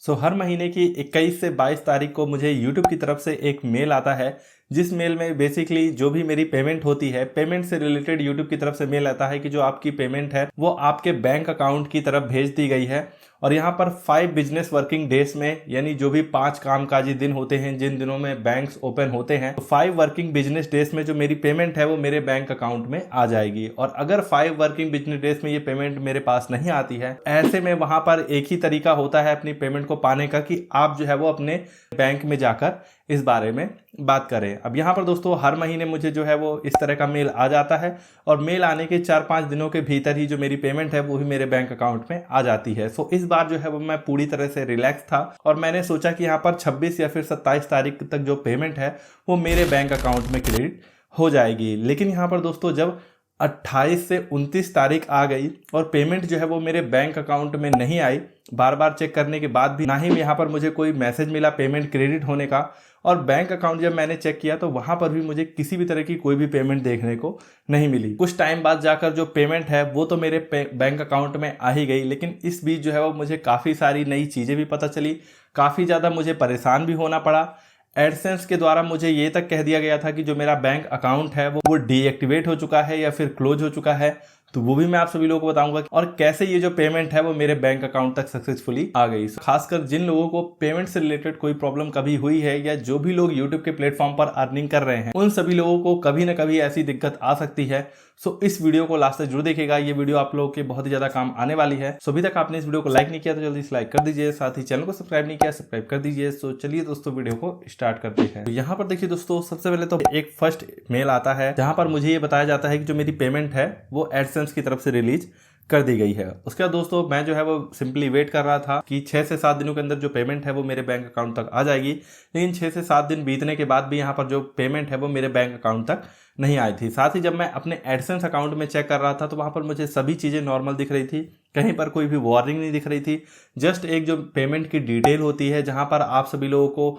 हर महीने की 21 से 22 तारीख को मुझे यूट्यूब की तरफ से एक मेल आता है, जिस मेल में बेसिकली जो भी मेरी पेमेंट होती है, पेमेंट से रिलेटेड यूट्यूब की तरफ से मेल आता है कि जो आपकी पेमेंट है वो आपके बैंक अकाउंट की तरफ भेज दी गई है। और यहाँ पर 5 बिजनेस वर्किंग डेज में, यानी जो भी 5 कामकाजी दिन होते हैं जिन दिनों में बैंक्स ओपन होते हैं, तो 5 वर्किंग बिजनेस डेज में जो मेरी पेमेंट है वो मेरे बैंक अकाउंट में आ जाएगी। और अगर 5 वर्किंग बिजनेस डेज में ये पेमेंट मेरे पास नहीं आती है, ऐसे में वहां पर एक ही तरीका होता है अपनी पेमेंट को पाने का कि आप जो है वो अपने बैंक में जाकर इस बारे में बात करें। अब यहाँ पर दोस्तों हर महीने मुझे जो है वो इस तरह का मेल आ जाता है और मेल आने के 4-5 दिनों के भीतर ही जो मेरी पेमेंट है वो भी मेरे बैंक अकाउंट में आ जाती है। इस बार जो है वो मैं पूरी तरह से रिलैक्स था और मैंने सोचा कि यहाँ पर 26 या फिर 27 तारीख तक जो पेमेंट है वो मेरे बैंक अकाउंट में क्रेडिट हो जाएगी। लेकिन यहाँ पर दोस्तों जब 28 से 29 तारीख आ गई और पेमेंट जो है वो मेरे बैंक अकाउंट में नहीं आई, बार बार चेक करने के बाद भी ना ही यहाँ पर मुझे कोई मैसेज मिला पेमेंट क्रेडिट होने का, और बैंक अकाउंट जब मैंने चेक किया तो वहां पर भी मुझे किसी भी तरह की कोई भी पेमेंट देखने को नहीं मिली। कुछ टाइम बाद जाकर जो पेमेंट है वो तो मेरे बैंक अकाउंट में आ ही गई, लेकिन इस बीच जो है वो मुझे काफ़ी सारी नई चीज़ें भी पता चली, काफ़ी ज़्यादा मुझे परेशान भी होना पड़ा। एडसेंस के द्वारा मुझे ये तक कह दिया गया था कि जो मेरा बैंक अकाउंट है वो डीएक्टिवेट हो चुका है या फिर क्लोज हो चुका है, तो वो भी मैं आप सभी लोगों को बताऊंगा और कैसे ये जो पेमेंट है वो मेरे बैंक अकाउंट तक सक्सेसफुली आ गई। खासकर जिन लोगों को पेमेंट से रिलेटेड कोई प्रॉब्लम कभी हुई है या जो भी लोग यूट्यूब के प्लेटफॉर्म पर अर्निंग कर रहे हैं, उन सभी लोगों को कभी ना कभी ऐसी दिक्कत आ सकती है। इस वीडियो को लास्ट तक जरूर देखिएगा, ये वीडियो आप लोगों के बहुत ही ज्यादा काम आने वाली है। अभी तक आपने इस वीडियो को लाइक नहीं किया तो जल्दी से लाइक कर दीजिए, साथ ही चैनल को सब्सक्राइब नहीं किया सब्सक्राइब कर दीजिए। चलिए दोस्तों वीडियो को स्टार्ट करते हैं। यहाँ पर देखिए दोस्तों, सबसे पहले तो एक फर्स्ट मेल आता है जहां पर मुझे ये बताया जाता है कि जो मेरी पेमेंट है वो एडसेंस की तरफ से रिलीज कर दी गई है। उसके बाद दोस्तों मैं जो है वो सिंपली वेट कर रहा था कि 6 से 7 दिनों के अंदर जो पेमेंट है वो मेरे बैंक अकाउंट तक आ जाएगी, लेकिन 6 से 7 दिन बीतने के बाद भी यहाँ पर जो पेमेंट है वो मेरे बैंक अकाउंट तक नहीं आई थी। साथ ही जब मैं अपने एडसेंस अकाउंट में चेक कर रहा था तो वहाँ पर मुझे सभी चीज़ें नॉर्मल दिख रही थी, कहीं पर कोई भी वार्निंग नहीं दिख रही थी। जस्ट एक जो पेमेंट की डिटेल होती है जहाँ पर आप सभी लोगों को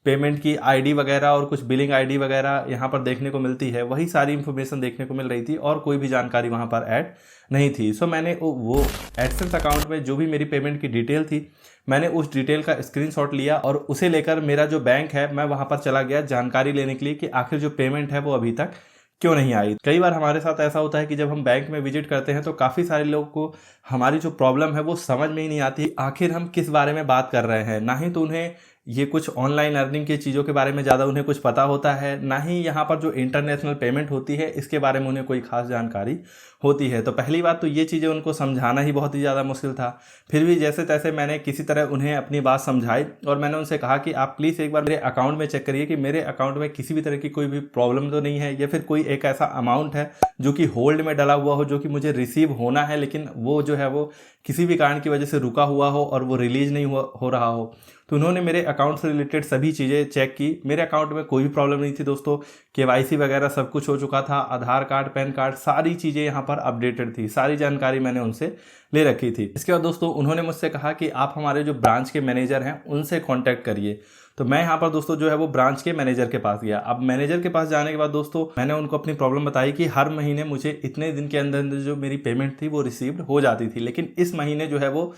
पेमेंट की आईडी वगैरह और कुछ बिलिंग आईडी वगैरह यहाँ पर देखने को मिलती है, वही सारी इन्फॉर्मेशन देखने को मिल रही थी और कोई भी जानकारी वहाँ पर ऐड नहीं थी। मैंने वो एडसेंस अकाउंट में जो भी मेरी पेमेंट की डिटेल थी, मैंने उस डिटेल का स्क्रीनशॉट लिया और उसे लेकर मेरा जो बैंक है मैं वहाँ पर चला गया जानकारी लेने के लिए कि आखिर जो पेमेंट है वो अभी तक क्यों नहीं आई। कई बार हमारे साथ ऐसा होता है कि जब हम बैंक में विजिट करते हैं तो काफ़ी सारे लोगों को हमारी जो प्रॉब्लम है वो समझ में ही नहीं आती, आखिर हम किस बारे में बात कर रहे हैं। ना ही तो उन्हें ये कुछ ऑनलाइन अर्निंग की चीज़ों के बारे में ज़्यादा उन्हें कुछ पता होता है, ना ही यहाँ पर जो इंटरनेशनल पेमेंट होती है इसके बारे में उन्हें कोई खास जानकारी होती है। तो पहली बात तो ये चीज़ें उनको समझाना ही बहुत ही ज़्यादा मुश्किल था। फिर भी जैसे तैसे मैंने किसी तरह उन्हें अपनी बात समझाई और मैंने उनसे कहा कि आप प्लीज़ एक बार मेरे अकाउंट में चेक करिए कि मेरे अकाउंट में किसी भी तरह की कोई भी प्रॉब्लम तो नहीं है या फिर कोई एक ऐसा अमाउंट है जो कि होल्ड में डला हुआ हो, जो कि मुझे रिसीव होना है लेकिन वो जो है वो किसी भी कारण की वजह से रुका हुआ हो और वो रिलीज नहीं हो रहा हो। तो उन्होंने मेरे अकाउंट से रिलेटेड सभी चीज़ें चेक की। मेरे अकाउंट में कोई भी प्रॉब्लम नहीं थी दोस्तों, केवाईसी वगैरह सब कुछ हो चुका था, आधार कार्ड पैन कार्ड सारी चीज़ें यहाँ पर अपडेटेड थी, सारी जानकारी मैंने उनसे ले रखी थी। इसके बाद दोस्तों उन्होंने मुझसे कहा कि आप हमारे जो ब्रांच के मैनेजर हैं उनसे कॉन्टैक्ट करिए। तो मैं यहाँ पर दोस्तों जो है वो ब्रांच के मैनेजर के पास गया। अब मैनेजर के पास जाने के बाद दोस्तों मैंने उनको अपनी प्रॉब्लम बताई कि हर महीने मुझे इतने दिन के अंदर अंदर जो मेरी पेमेंट थी वो रिसीव्ड हो जाती थी, लेकिन इस महीने जो है वो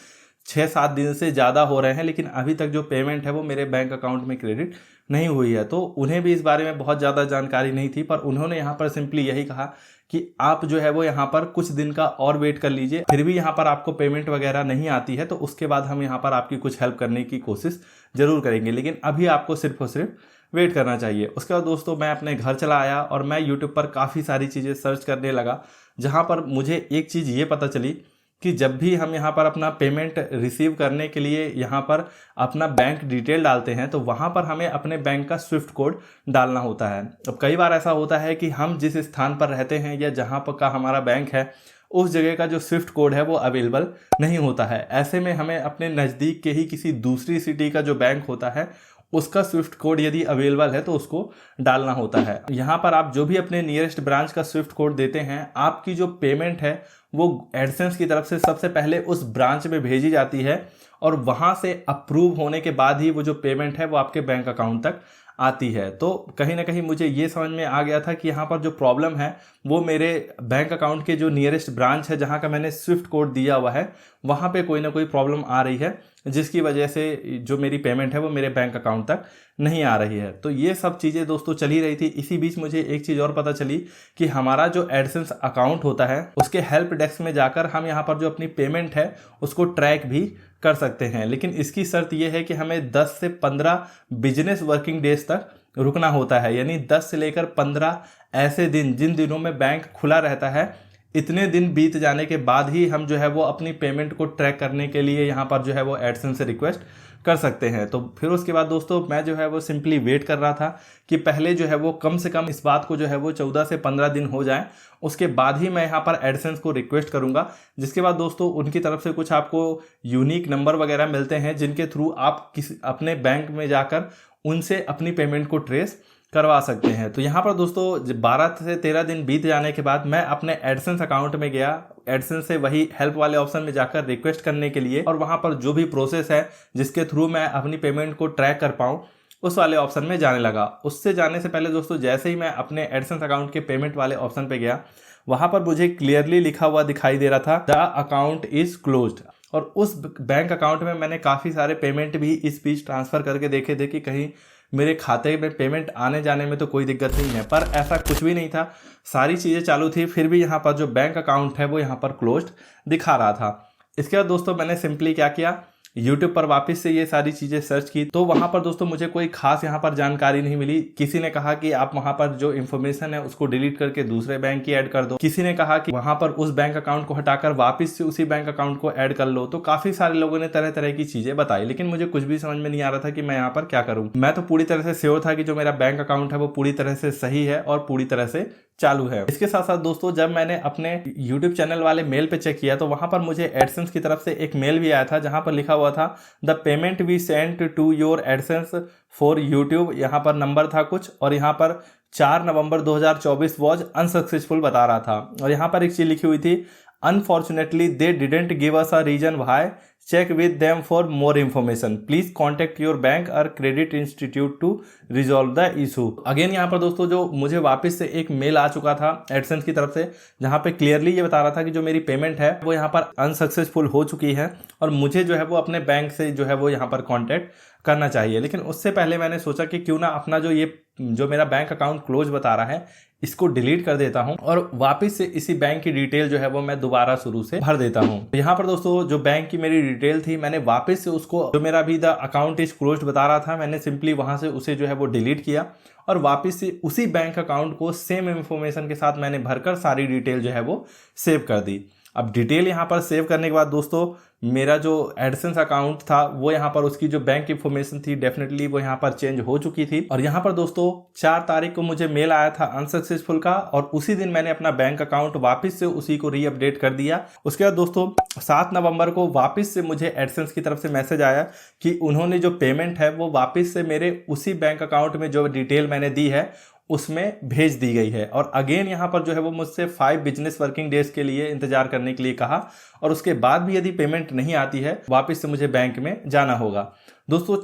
6-7 दिन से ज़्यादा हो रहे हैं, लेकिन अभी तक जो पेमेंट है वो मेरे बैंक अकाउंट में क्रेडिट नहीं हुई है। तो उन्हें भी इस बारे में बहुत ज़्यादा जानकारी नहीं थी, पर उन्होंने यहाँ पर सिंपली यही कहा कि आप जो है वो यहाँ पर कुछ दिन का और वेट कर लीजिए, फिर भी यहाँ पर आपको पेमेंट वगैरह नहीं आती है तो उसके बाद हम यहाँ पर आपकी कुछ हेल्प करने की कोशिश जरूर करेंगे, लेकिन अभी आपको सिर्फ और सिर्फ वेट करना चाहिए। उसके बाद दोस्तों मैं अपने घर चला आया और मैं यूट्यूब पर काफ़ी सारी चीज़ें सर्च करने लगा, जहाँ पर मुझे एक चीज़ ये पता चली कि जब भी हम यहाँ पर अपना पेमेंट रिसीव करने के लिए यहाँ पर अपना बैंक डिटेल डालते हैं तो वहाँ पर हमें अपने बैंक का स्विफ्ट कोड डालना होता है। अब कई बार ऐसा होता है कि हम जिस स्थान पर रहते हैं या जहाँ पर का हमारा बैंक है उस जगह का जो स्विफ्ट कोड है वो अवेलेबल नहीं होता है। ऐसे में हमें अपने नज़दीक के ही किसी दूसरी सिटी का जो बैंक होता है उसका स्विफ्ट कोड यदि अवेलेबल है तो उसको डालना होता है। यहाँ पर आप जो भी अपने नियरेस्ट ब्रांच का स्विफ्ट कोड देते हैं, आपकी जो पेमेंट है वो एडसेंस की तरफ से सबसे पहले उस ब्रांच में भेजी जाती है और वहाँ से अप्रूव होने के बाद ही वो जो पेमेंट है वो आपके बैंक अकाउंट तक आती है। तो कहीं ना कहीं मुझे ये समझ में आ गया था कि यहाँ पर जो प्रॉब्लम है वो मेरे बैंक अकाउंट के जो नियरेस्ट ब्रांच है जहाँ का मैंने स्विफ्ट कोड दिया हुआ है वहाँ पे कोई ना कोई प्रॉब्लम आ रही है, जिसकी वजह से जो मेरी पेमेंट है वो मेरे बैंक अकाउंट तक नहीं आ रही है। तो ये सब चीज़ें दोस्तों चली रही थी। इसी बीच मुझे एक चीज़ और पता चली कि हमारा जो एडसेंस अकाउंट होता है उसके हेल्प डेस्क में जाकर हम यहाँ पर जो अपनी पेमेंट है उसको ट्रैक भी कर सकते हैं, लेकिन इसकी शर्त यह है कि हमें 10 से 15 बिजनेस वर्किंग डेज तक रुकना होता है। यानी 10 से लेकर 15 ऐसे दिन जिन दिनों में बैंक खुला रहता है, इतने दिन बीत जाने के बाद ही हम जो है वो अपनी पेमेंट को ट्रैक करने के लिए यहाँ पर जो है वो एडसेंस से रिक्वेस्ट कर सकते हैं। तो फिर उसके बाद दोस्तों मैं जो है वो सिंपली वेट कर रहा था कि पहले जो है वो कम से कम इस बात को जो है वो 14 से 15 दिन हो जाए, उसके बाद ही मैं यहाँ पर एडसेंस को रिक्वेस्ट करूँगा। जिसके बाद दोस्तों उनकी तरफ से कुछ आपको यूनिक नंबर वगैरह मिलते हैं जिनके थ्रू आप अपने बैंक में जाकर उनसे अपनी पेमेंट को ट्रेस करवा सकते हैं। तो यहाँ पर दोस्तों 12 से 13 दिन बीत जाने के बाद मैं अपने एडसेंस अकाउंट में गया, एडसेंस से वही हेल्प वाले ऑप्शन में जाकर रिक्वेस्ट करने के लिए, और वहाँ पर जो भी प्रोसेस है जिसके थ्रू मैं अपनी पेमेंट को ट्रैक कर पाऊँ उस वाले ऑप्शन में जाने लगा। उससे जाने से पहले दोस्तों जैसे ही मैं अपने एडसेंस अकाउंट के पेमेंट वाले ऑप्शन पे गया, वहाँ पर मुझे क्लियरली लिखा हुआ दिखाई दे रहा था द अकाउंट इज क्लोज्ड। और उस बैंक अकाउंट में मैंने काफ़ी सारे पेमेंट भी इस बीच ट्रांसफ़र करके देखे थे कि कहीं मेरे खाते में पेमेंट आने जाने में तो कोई दिक्कत नहीं है, पर ऐसा कुछ भी नहीं था। सारी चीज़ें चालू थी, फिर भी यहाँ पर जो बैंक अकाउंट है वो यहाँ पर क्लोज्ड दिखा रहा था। इसके बाद दोस्तों मैंने सिंपली क्या किया, YouTube पर वापस से ये सारी चीज़ें सर्च की। तो वहाँ पर दोस्तों मुझे कोई खास यहाँ पर जानकारी नहीं मिली। किसी ने कहा कि आप वहाँ पर जो इन्फॉर्मेशन है उसको डिलीट करके दूसरे बैंक की ऐड कर दो, किसी ने कहा कि वहाँ पर उस बैंक अकाउंट को हटाकर वापस से उसी बैंक अकाउंट को ऐड कर लो। तो काफ़ी सारे लोगों ने तरह तरह की चीज़ें बताई, लेकिन मुझे कुछ भी समझ में नहीं आ रहा था कि मैं यहाँ पर क्या करूँ। मैं तो पूरी तरह से श्योर था कि जो मेरा बैंक अकाउंट है वो पूरी तरह से सही है और पूरी तरह से चालू है। इसके साथ साथ दोस्तों जब मैंने अपने YouTube चैनल वाले मेल पे चेक किया तो वहां पर मुझे एडसेंस की तरफ से एक मेल भी आया था जहां पर लिखा हुआ था the payment we sent to your AdSense for YouTube. यहाँ पर नंबर था कुछ और यहाँ पर 4 नवंबर 2024 वॉज अनसक्सेसफुल बता रहा था। और यहाँ पर एक चीज लिखी हुई थी, unfortunately they didn't give us a reason why, check with them for more information, please contact your bank और credit institute to resolve the issue. Again यहाँ पर दोस्तों जो मुझे वापस से एक मेल आ चुका था एडसेंस की तरफ से जहाँ पे क्लियरली ये बता रहा था कि जो मेरी पेमेंट है वो यहाँ पर अनसक्सेसफुल हो चुकी है और मुझे जो है वो अपने बैंक से जो है वो यहाँ पर कॉन्टेक्ट करना चाहिए। लेकिन उससे पहले मैंने सोचा कि क्यों ना अपना जो मेरा बैंक अकाउंट क्लोज बता रहा है इसको डिलीट कर देता हूं और वापस से इसी बैंक की डिटेल जो है वो मैं दोबारा शुरू से भर देता हूं। तो यहाँ पर दोस्तों जो बैंक की मेरी डिटेल थी मैंने वापस से उसको, जो मेरा भी द अकाउंट इज क्लोज्ड बता रहा था, मैंने सिंपली वहां से उसे जो है वो डिलीट किया और वापस से उसी बैंक अकाउंट को सेम इंफॉर्मेशन के साथ मैंने भरकर सारी डिटेल जो है वो सेव कर दी। अब डिटेल यहाँ पर सेव करने के बाद दोस्तों मेरा जो एडसेंस अकाउंट था वो यहाँ पर उसकी जो बैंक इंफॉर्मेशन थी डेफिनेटली वो यहाँ पर चेंज हो चुकी थी। और यहाँ पर दोस्तों 4 तारीख को मुझे मेल आया था अनसक्सेसफुल का और उसी दिन मैंने अपना बैंक अकाउंट वापस से उसी को रीअपडेट कर दिया। उसके बाद दोस्तों 7 नवंबर को वापस से मुझे एडसेंस की तरफ से मैसेज आया कि उन्होंने जो पेमेंट है वो वापस से मेरे उसी बैंक अकाउंट में जो डिटेल मैंने दी है उसमें भेज दी गई है। और अगेन यहाँ पर जो है वो मुझसे 5 बिजनेस वर्किंग डेज के लिए इंतजार करने के लिए कहा और उसके बाद भी यदि पेमेंट नहीं आती है वापस से मुझे बैंक में जाना होगा। दोस्तों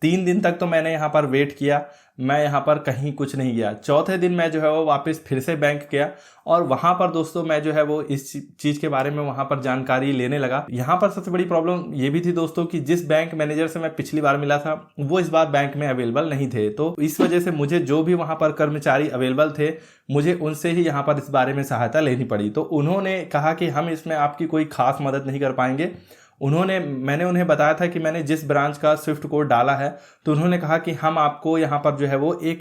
3 दिन तक तो मैंने यहाँ पर वेट किया, मैं यहाँ पर कहीं कुछ नहीं गया। चौथे दिन मैं जो है वो वापस फिर से बैंक गया और वहाँ पर दोस्तों मैं जो है वो इस चीज़ के बारे में वहाँ पर जानकारी लेने लगा। यहाँ पर सबसे बड़ी प्रॉब्लम ये भी थी दोस्तों कि जिस बैंक मैनेजर से मैं पिछली बार मिला था वो इस बार बैंक में अवेलेबल नहीं थे। तो इस वजह से मुझे जो भी वहाँ पर कर्मचारी अवेलेबल थे मुझे उनसे ही यहाँ पर इस बारे में सहायता लेनी पड़ी। तो उन्होंने कहा कि हम इसमें आपकी कोई खास मदद नहीं कर पाएंगे। मैंने उन्हें बताया था कि मैंने जिस ब्रांच का स्विफ्ट कोड डाला है तो उन्होंने कहा कि हम आपको यहाँ पर जो है वो एक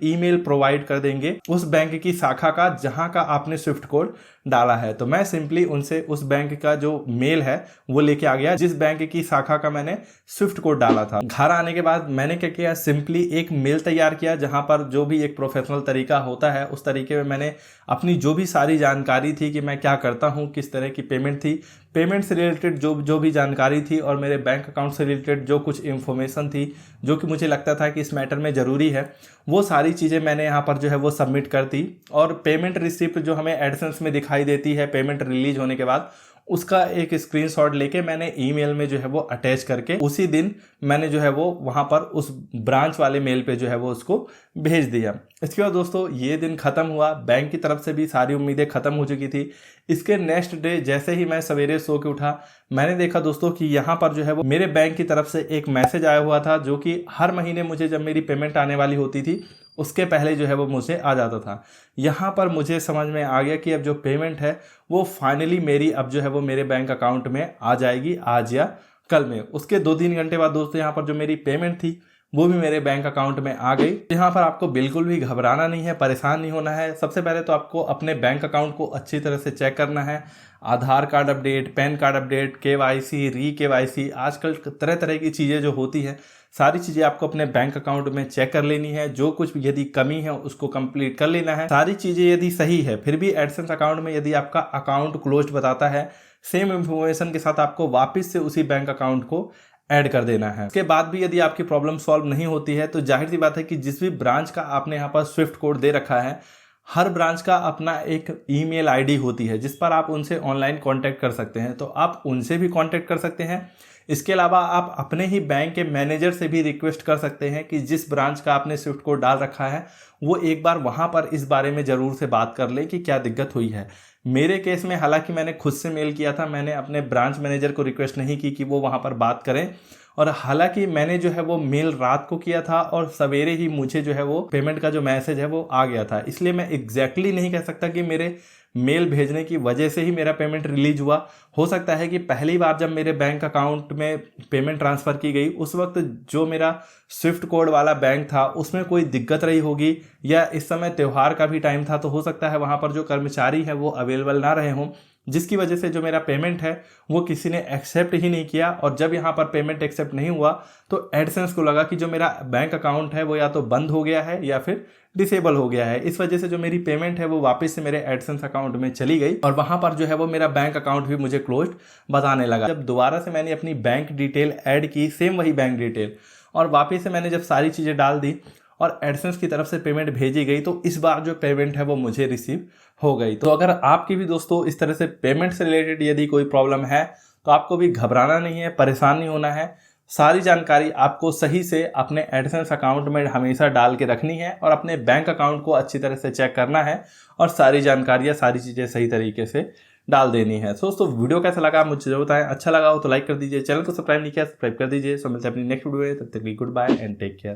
ईमेल प्रोवाइड कर देंगे उस बैंक की शाखा का जहाँ का आपने स्विफ्ट कोड डाला है। तो मैं सिंपली उनसे उस बैंक का जो मेल है वो लेके आ गया जिस बैंक की शाखा का मैंने स्विफ्ट कोड डाला था। घर आने के बाद मैंने क्या किया, सिंपली एक मेल तैयार किया जहाँ पर जो भी एक प्रोफेशनल तरीका होता है उस तरीके में मैंने अपनी जो भी सारी जानकारी थी कि मैं क्या करता हूँ, किस तरह की पेमेंट थी, पेमेंट से रिलेटेड जो भी जानकारी थी और मेरे बैंक अकाउंट से रिलेटेड जो कुछ इन्फॉर्मेशन थी जो कि मुझे लगता था कि इस मैटर में ज़रूरी है, वो सारी चीज़ें मैंने यहाँ पर जो है वो सबमिट कर दी। और पेमेंट रिसिप्ट जो हमें एडसेंस में दिखाई देती है पेमेंट रिलीज होने के बाद, उसका एक स्क्रीनशॉट लेके मैंने ईमेल में जो है वो अटैच करके उसी दिन मैंने जो है वो वहाँ पर उस ब्रांच वाले मेल पे जो है वो उसको भेज दिया। इसके बाद दोस्तों ये दिन ख़त्म हुआ, बैंक की तरफ से भी सारी उम्मीदें ख़त्म हो चुकी थी। इसके नेक्स्ट डे जैसे ही मैं सवेरे सो के उठा मैंने देखा दोस्तों कि यहाँ पर जो है वो मेरे बैंक की तरफ से एक मैसेज आया हुआ था, जो कि हर महीने मुझे जब मेरी पेमेंट आने वाली होती थी उसके पहले जो है वो मुझे आ जाता था। यहाँ पर मुझे समझ में आ गया कि अब जो पेमेंट है वो फाइनली मेरी अब जो है वो मेरे बैंक अकाउंट में आ जाएगी आज या कल में। उसके 2-3 घंटे बाद दोस्तों यहाँ पर जो मेरी पेमेंट थी वो भी मेरे बैंक अकाउंट में आ गई। यहाँ पर आपको बिल्कुल भी घबराना नहीं है, परेशान नहीं होना है। सबसे पहले तो आपको अपने बैंक अकाउंट को अच्छी तरह से चेक करना है। Aadhaar card update, PAN card update, KYC, re KYC, आजकल तरह तरह की चीज़ें जो होती हैं सारी चीज़ें आपको अपने बैंक अकाउंट में चेक कर लेनी है। जो कुछ यदि कमी है उसको कंप्लीट कर लेना है। सारी चीज़ें यदि सही है, फिर भी एडसेंस अकाउंट में यदि आपका अकाउंट क्लोज्ड बताता है, सेम इंफॉर्मेशन के साथ आपको वापस से उसी बैंक अकाउंट को ऐड कर देना है। उसके बाद भी यदि आपकी प्रॉब्लम सॉल्व नहीं होती है तो जाहिर सी बात है कि जिस भी ब्रांच का आपने यहाँ पर स्विफ्ट कोड दे रखा है, हर ब्रांच का अपना एक ईमेल आईडी होती है जिस पर आप उनसे ऑनलाइन कांटेक्ट कर सकते हैं, तो आप उनसे भी कांटेक्ट कर सकते हैं। इसके अलावा आप अपने ही बैंक के मैनेजर से भी रिक्वेस्ट कर सकते हैं कि जिस ब्रांच का आपने स्विफ्ट कोड डाल रखा है वो एक बार वहाँ पर इस बारे में ज़रूर से बात कर लें कि क्या दिक्कत हुई है। मेरे केस में हालांकि मैंने खुद से मेल किया था, मैंने अपने ब्रांच मैनेजर को रिक्वेस्ट नहीं की कि वो वहाँ पर बात करें, और हालांकि मैंने जो है वो मेल रात को किया था और सवेरे ही मुझे जो है वो पेमेंट का जो मैसेज है वो आ गया था। इसलिए मैं एग्जैक्टली नहीं कह सकता कि मेरे मेल भेजने की वजह से ही मेरा पेमेंट रिलीज हुआ। हो सकता है कि पहली बार जब मेरे बैंक अकाउंट में पेमेंट ट्रांसफ़र की गई उस वक्त जो मेरा स्विफ्ट कोड वाला बैंक था उसमें कोई दिक्कत रही होगी, या इस समय त्यौहार का भी टाइम था तो हो सकता है वहाँ पर जो कर्मचारी हैं वो अवेलेबल ना रहे हों, जिसकी वजह से जो मेरा पेमेंट है वो किसी ने एक्सेप्ट ही नहीं किया। और जब यहाँ पर पेमेंट एक्सेप्ट नहीं हुआ तो एडसेंस को लगा कि जो मेरा बैंक अकाउंट है वो या तो बंद हो गया है या फिर डिसेबल हो गया है। इस वजह से जो मेरी पेमेंट है वो वापस से मेरे एडसेंस अकाउंट में चली गई और वहाँ पर जो है वो मेरा बैंक अकाउंट भी मुझे क्लोज्ड बताने लगा। जब दोबारा से मैंने अपनी बैंक डिटेल ऐड की, सेम वही बैंक डिटेल, और वापस से मैंने जब सारी चीज़ें डाल दी और एडसेंस की तरफ से पेमेंट भेजी गई तो इस बार जो पेमेंट है वो मुझे रिसीव हो गई। तो अगर आपकी भी दोस्तों इस तरह से पेमेंट से रिलेटेड यदि कोई प्रॉब्लम है तो आपको भी घबराना नहीं है, परेशान नहीं होना है। सारी जानकारी आपको सही से अपने एडसेंस अकाउंट में हमेशा डाल के रखनी है और अपने बैंक अकाउंट को अच्छी तरह से चेक करना है और सारी जानकारियाँ, सारी चीज़ें सही तरीके से डाल देनी है। दोस्तों वीडियो कैसा लगा मुझे जरूर बताएं। अच्छा लगा हो तो लाइक कर दीजिए, चैनल को सब्सक्राइब नहीं किया सब्सक्राइब कर दीजिए। सो मिलते हैं अपनी नेक्स्ट वीडियो में, तब तक good bye and take care.